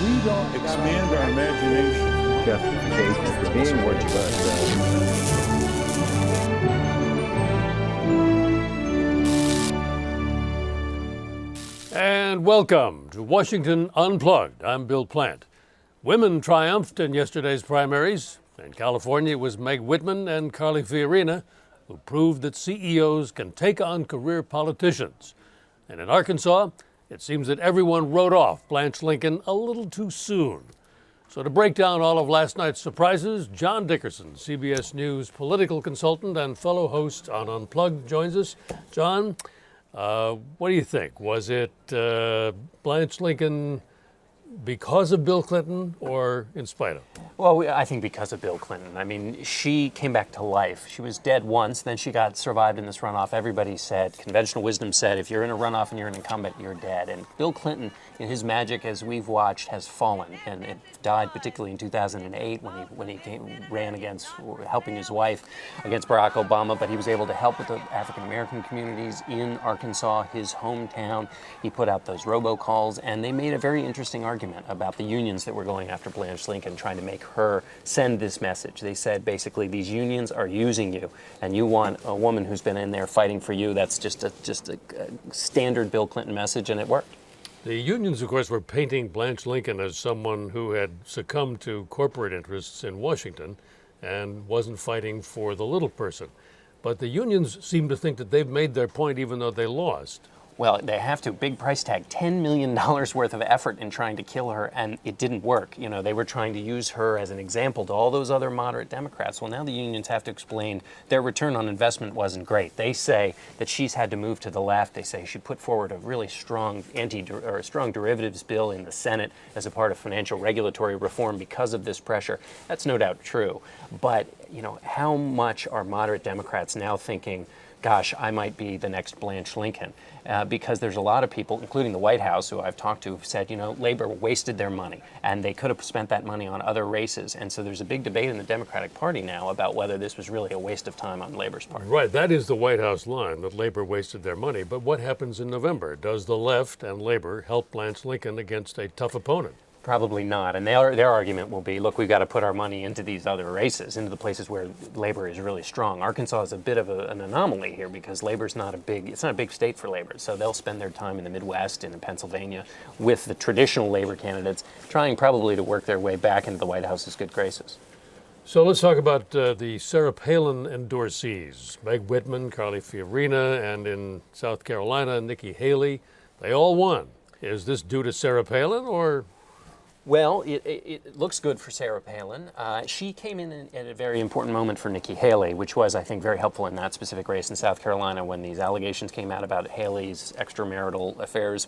we don't expand our imagination. Justification for being what you are. And welcome to Washington Unplugged. I'm Bill Plant. Women triumphed in yesterday's primaries. In California, it was Meg Whitman and Carly Fiorina who proved that CEOs can take on career politicians. And in Arkansas, it seems that everyone wrote off Blanche Lincoln a little too soon. So to break down all of last night's surprises, John Dickerson, CBS News political consultant and fellow host on Unplugged, joins us. John, what do you think? Was it Blanche Lincoln because of Bill Clinton or in spite of? Well, I think because of Bill Clinton. I mean, she came back to life. She was dead once, then she got survived in this runoff. Everybody said, conventional wisdom said, if you're in a runoff and you're an incumbent, you're dead. And Bill Clinton, in his magic, as we've watched, has fallen. And it died particularly in 2008 when he ran against, helping his wife against Barack Obama. But he was able to help with the African-American communities in Arkansas, his hometown. He put out those robocalls, and they made a very interesting argument about the unions that were going after Blanche Lincoln, trying to make her send this message. They said basically these unions are using you, and you want a woman who's been in there fighting for you. That's just a standard Bill Clinton message, and it worked. The unions, of course, were painting Blanche Lincoln as someone who had succumbed to corporate interests in Washington and wasn't fighting for the little person. But the unions seem to think that they've made their point even though they lost. Well, they have to. Big price tag, $10 million worth of effort in trying to kill her, and it didn't work. You know, they were trying to use her as an example to all those other moderate Democrats. Well, now the unions have to explain their return on investment wasn't great. They say that she's had to move to the left. They say she put forward a really strong strong derivatives bill in the Senate as a part of financial regulatory reform because of this pressure. That's no doubt true. But, you know, how much are moderate Democrats now thinking, gosh, I might be the next Blanche Lincoln? Because there's a lot of people, including the White House, who I've talked to, who've said, you know, Labor wasted their money, and they could have spent that money on other races. And so there's a big debate in the Democratic Party now about whether this was really a waste of time on Labor's part. Right, that is the White House line, that Labor wasted their money. But what happens in November? Does the left and Labor help Blanche Lincoln against a tough opponent? Probably not. And their argument will be, look, we've got to put our money into these other races, into the places where Labor is really strong. Arkansas is a bit of an anomaly here because Labor's not it's not a big state for Labor. So they'll spend their time in the Midwest and in Pennsylvania with the traditional Labor candidates, trying probably to work their way back into the White House's good graces. So let's talk about the Sarah Palin endorsees. Meg Whitman, Carly Fiorina, and in South Carolina, Nikki Haley. They all won. Is this due to Sarah Palin or? Well, it looks good for Sarah Palin. She came in at a very important moment for Nikki Haley, which was, I think, very helpful in that specific race in South Carolina when these allegations came out about Haley's extramarital affairs.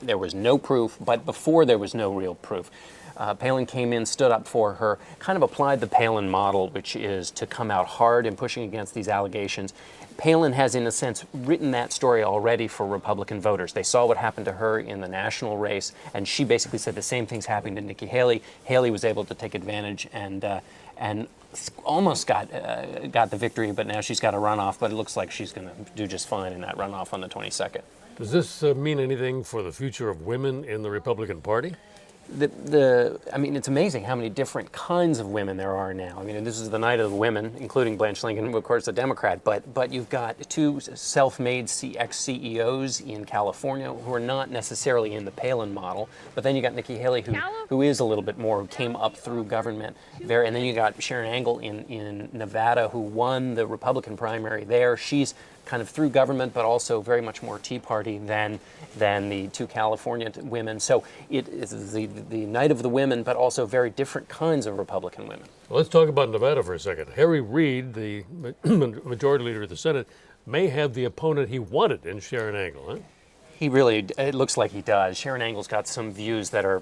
There was no proof, but before there was no real proof. Palin came in, stood up for her, kind of applied the Palin model, which is to come out hard in pushing against these allegations. Palin has, in a sense, written that story already for Republican voters. They saw what happened to her in the national race, and she basically said the same thing's happening to Nikki Haley. Haley was able to take advantage and almost got the victory, but now she's got a runoff. But it looks like she's going to do just fine in that runoff on the 22nd. Does this mean anything for the future of women in the Republican Party? I mean, it's amazing how many different kinds of women there are now. I mean, this is the night of the women, including Blanche Lincoln, of course, a Democrat. But you've got two self-made ex-CEOs in California who are not necessarily in the Palin model. But then you got Nikki Haley, who is a little bit more, who came up through government there. And then you got Sharon Angle in Nevada, who won the Republican primary there. She's kind of through government, but also very much more Tea Party than the two California women. So it is the night of the women, but also very different kinds of Republican women. Well, let's talk about Nevada for a second. Harry Reid, the majority leader of the Senate, may have the opponent he wanted in Sharon Angle, huh? It looks like he does. Sharon Angle's got some views that are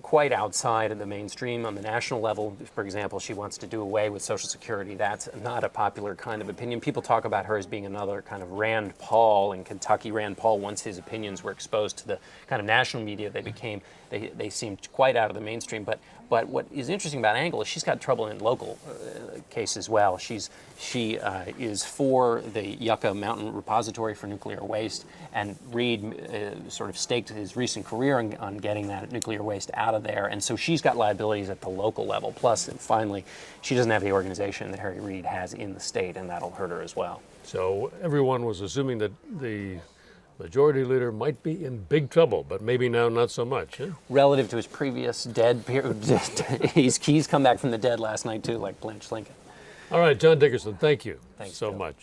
quite outside of the mainstream on the national level. For example, she wants to do away with Social Security. That's not a popular kind of opinion. People talk about her as being another kind of Rand Paul in Kentucky. Rand Paul, once his opinions were exposed to the kind of national media, they seemed quite out of the mainstream. But what is interesting about Angle is she's got trouble in local case as well. She is for the Yucca Mountain Repository for Nuclear Waste, and Reid sort of staked his recent career on getting that nuclear waste out of there. And so she's got liabilities at the local level. Plus, and finally, she doesn't have the organization that Harry Reid has in the state, and that'll hurt her as well. So everyone was assuming that the majority leader might be in big trouble, but maybe now not so much. Huh? Relative to his previous dead period, he's come back from the dead last night too, like Blanche Lincoln. All right, John Dickerson, thank you Thanks, so Bill. much.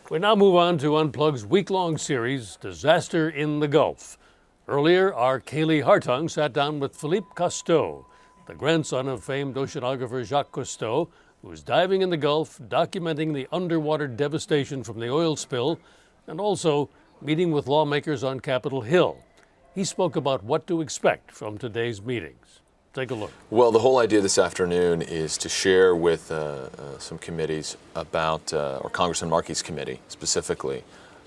We now move on to Unplugged's week-long series, Disaster in the Gulf. Earlier, our Kaylee Hartung sat down with Philippe Cousteau, the grandson of famed oceanographer Jacques Cousteau, who was diving in the Gulf, documenting the underwater devastation from the oil spill, and also meeting with lawmakers on Capitol Hill. He spoke about what to expect from today's meetings. Take a look. Well, the whole idea this afternoon is to share with some committees about, or Congressman Markey's committee specifically,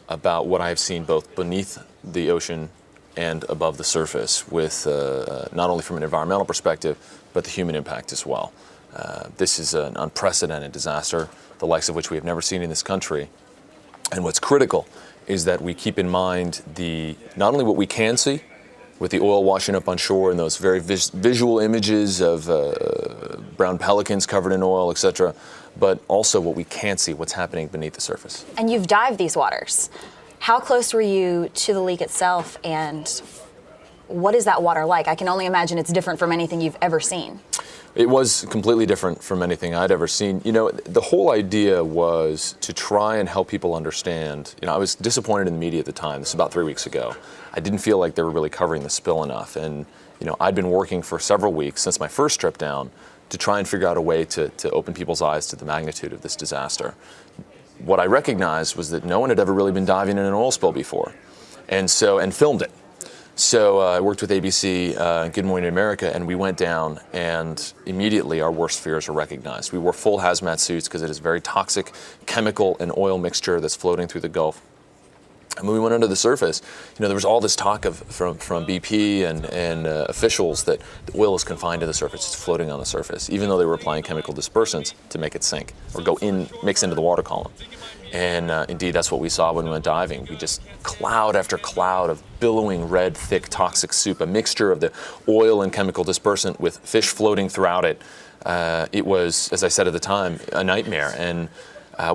about what I've seen both beneath the ocean and above the surface, with not only from an environmental perspective, but the human impact as well. This is an unprecedented disaster, the likes of which we have never seen in this country. And what's critical is that we keep in mind not only what we can see, with the oil washing up on shore and those very visual images of brown pelicans covered in oil, etc., but also what we can't see, what's happening beneath the surface. And you've dived these waters. How close were you to the leak itself, and what is that water like? I can only imagine it's different from anything you've ever seen. It was completely different from anything I'd ever seen. You know, the whole idea was to try and help people understand. You know, I was disappointed in the media at the time. This is about 3 weeks ago. I didn't feel like they were really covering the spill enough. And, you know, I'd been working for several weeks since my first trip down to try and figure out a way to open people's eyes to the magnitude of this disaster. What I recognized was that no one had ever really been diving in an oil spill before, and filmed it. So I worked with ABC, Good Morning America, and we went down, and immediately our worst fears were recognized. We wore full hazmat suits because it is a very toxic chemical and oil mixture that's floating through the Gulf. And when we went under the surface, you know, there was all this talk from BP and officials that the oil is confined to the surface, it's floating on the surface, even though they were applying chemical dispersants to make it sink or mix into the water column. And indeed, that's what we saw when we went diving. We just cloud after cloud of billowing red, thick, toxic soup, a mixture of the oil and chemical dispersant with fish floating throughout it. It was, as I said at the time, a nightmare. And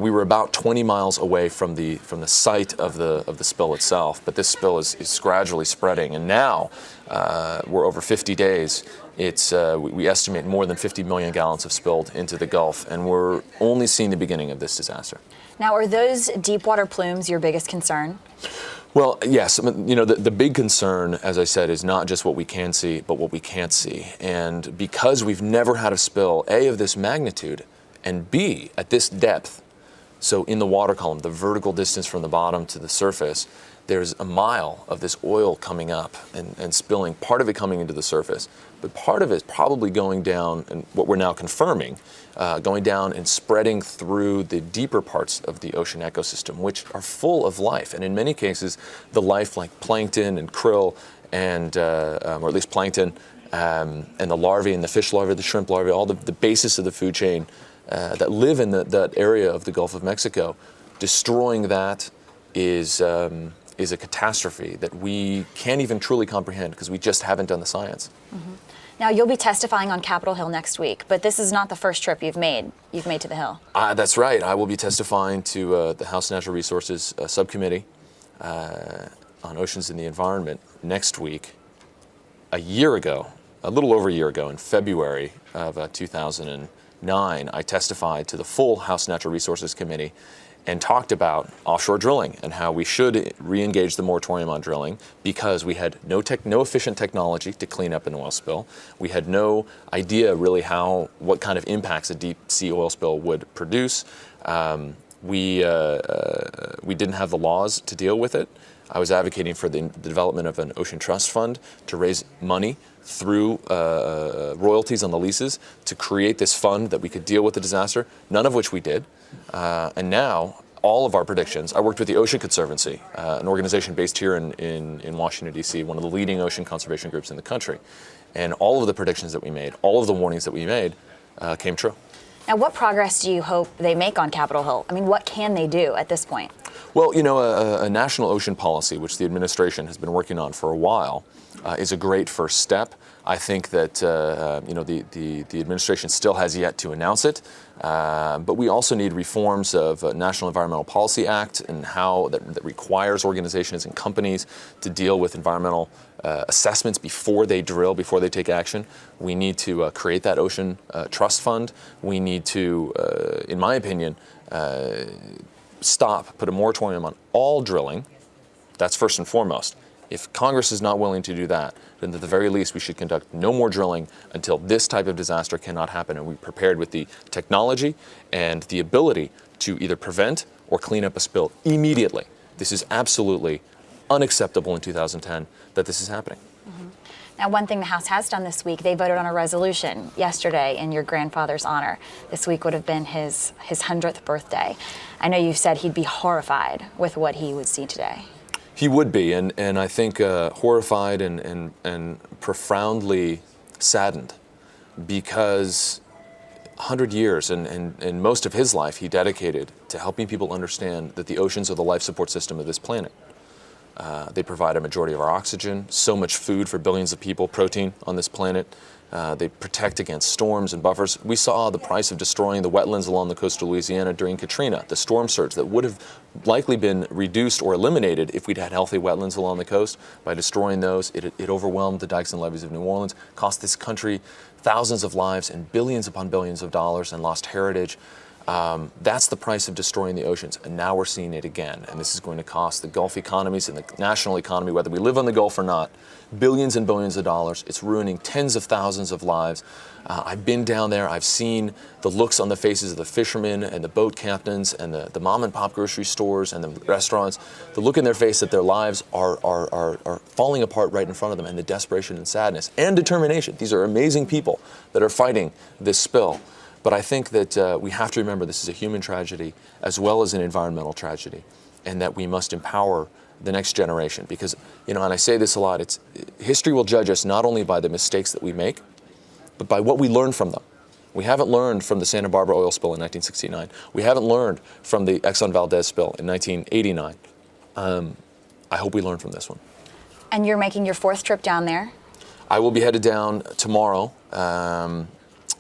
we were about 20 miles away from the site of the spill itself, but this spill is gradually spreading. And now we're over 50 days. We estimate more than 50 million gallons have spilled into the Gulf, and we're only seeing the beginning of this disaster. Now, are those deep water plumes your biggest concern? Well, yes. You know, the big concern, as I said, is not just what we can see, but what we can't see. And because we've never had a spill, A, of this magnitude, and B, at this depth, so in the water column, the vertical distance from the bottom to the surface, there's a mile of this oil coming up and spilling, part of it coming into the surface, but part of it is probably going down, and what we're now confirming, going down and spreading through the deeper parts of the ocean ecosystem, which are full of life, and in many cases, the life like plankton and krill, and or at least plankton, and the larvae and the fish larvae, the shrimp larvae, all the basis of the food chain that live in that area of the Gulf of Mexico. Destroying that is a catastrophe that we can't even truly comprehend because we just haven't done the science. Mm-hmm. Now, you'll be testifying on Capitol Hill next week, but this is not the first trip you've made to the Hill. That's right. I will be testifying to the House Natural Resources Subcommittee on Oceans and the Environment next week. A little over a year ago, in February of 2009, I testified to the full House Natural Resources Committee and talked about offshore drilling and how we should re-engage the moratorium on drilling because we had no efficient technology to clean up an oil spill. We had no idea really what kind of impacts a deep sea oil spill would produce. We didn't have the laws to deal with it. I was advocating for the development of an ocean trust fund to raise money through royalties on the leases to create this fund that we could deal with the disaster, none of which we did. And now, all of our predictions, I worked with the Ocean Conservancy, an organization based here in Washington, D.C., one of the leading ocean conservation groups in the country. And all of the predictions that we made, all of the warnings that we made, came true. Now, what progress do you hope they make on Capitol Hill? I mean, what can they do at this point? Well, a national ocean policy, which the administration has been working on for a while, is a great first step. I think that the administration still has yet to announce it, but we also need reforms of National Environmental Policy Act and how that requires organizations and companies to deal with environmental assessments before they drill, before they take action. We need to create that ocean trust fund. We need to, in my opinion, put a moratorium on all drilling. That's first and foremost. If Congress is not willing to do that, then at the very least we should conduct no more drilling until this type of disaster cannot happen, and we're prepared with the technology and the ability to either prevent or clean up a spill immediately. This is absolutely unacceptable in 2010 that this is happening. Now, one thing the House has done this week, they voted on a resolution yesterday in your grandfather's honor. This week would have been his 100th birthday. I know you said he'd be horrified with what he would see today. He would be, and I think horrified and profoundly saddened, because 100 years and most of his life he dedicated to helping people understand that the oceans are the life support system of this planet. They provide a majority of our oxygen, so much food for billions of people, protein on this planet. They protect against storms and buffers. We saw the price of destroying the wetlands along the coast of Louisiana during Katrina, the storm surge that would have likely been reduced or eliminated if we'd had healthy wetlands along the coast. By destroying those, it overwhelmed the dikes and levees of New Orleans, cost this country thousands of lives and billions upon billions of dollars, and lost heritage. That's the price of destroying the oceans, and now we're seeing it again. And this is going to cost the Gulf economies and the national economy, whether we live on the Gulf or not, billions and billions of dollars. It's ruining tens of thousands of lives. I've been down there. I've seen the looks on the faces of the fishermen and the boat captains and the mom and pop grocery stores and the restaurants. The look in their face that their lives are falling apart right in front of them, and the desperation and sadness and determination. These are amazing people that are fighting this spill. But I think that we have to remember this is a human tragedy as well as an environmental tragedy, and that we must empower the next generation. Because, and I say this a lot, history will judge us not only by the mistakes that we make, but by what we learn from them. We haven't learned from the Santa Barbara oil spill in 1969. We haven't learned from the Exxon Valdez spill in 1989. I hope we learn from this one. And you're making your 4th trip down there? I will be headed down tomorrow.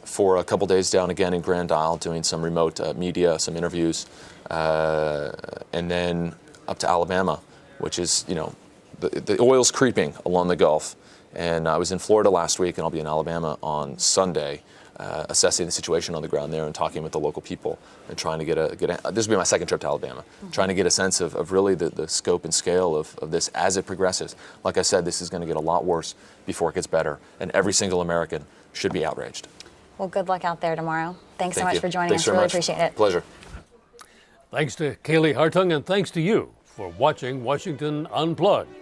For a couple days down again in Grand Isle, doing some remote media, some interviews, and then up to Alabama, which is, the oil's creeping along the Gulf. And I was in Florida last week, and I'll be in Alabama on Sunday, assessing the situation on the ground there and talking with the local people and trying to this will be my 2nd trip to Alabama, trying to get a sense of really the scope and scale of this as it progresses. Like I said, this is going to get a lot worse before it gets better, and every single American should be outraged. Well, good luck out there tomorrow. Thanks so much for joining Thanks us. very Really much. appreciate it. Pleasure. Thanks to Kaylee Hartung, and thanks to you for watching Washington Unplugged.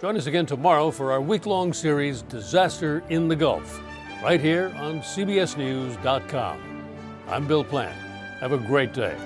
Join us again tomorrow for our week-long series, Disaster in the Gulf, right here on CBSNews.com. I'm Bill Plant. Have a great day.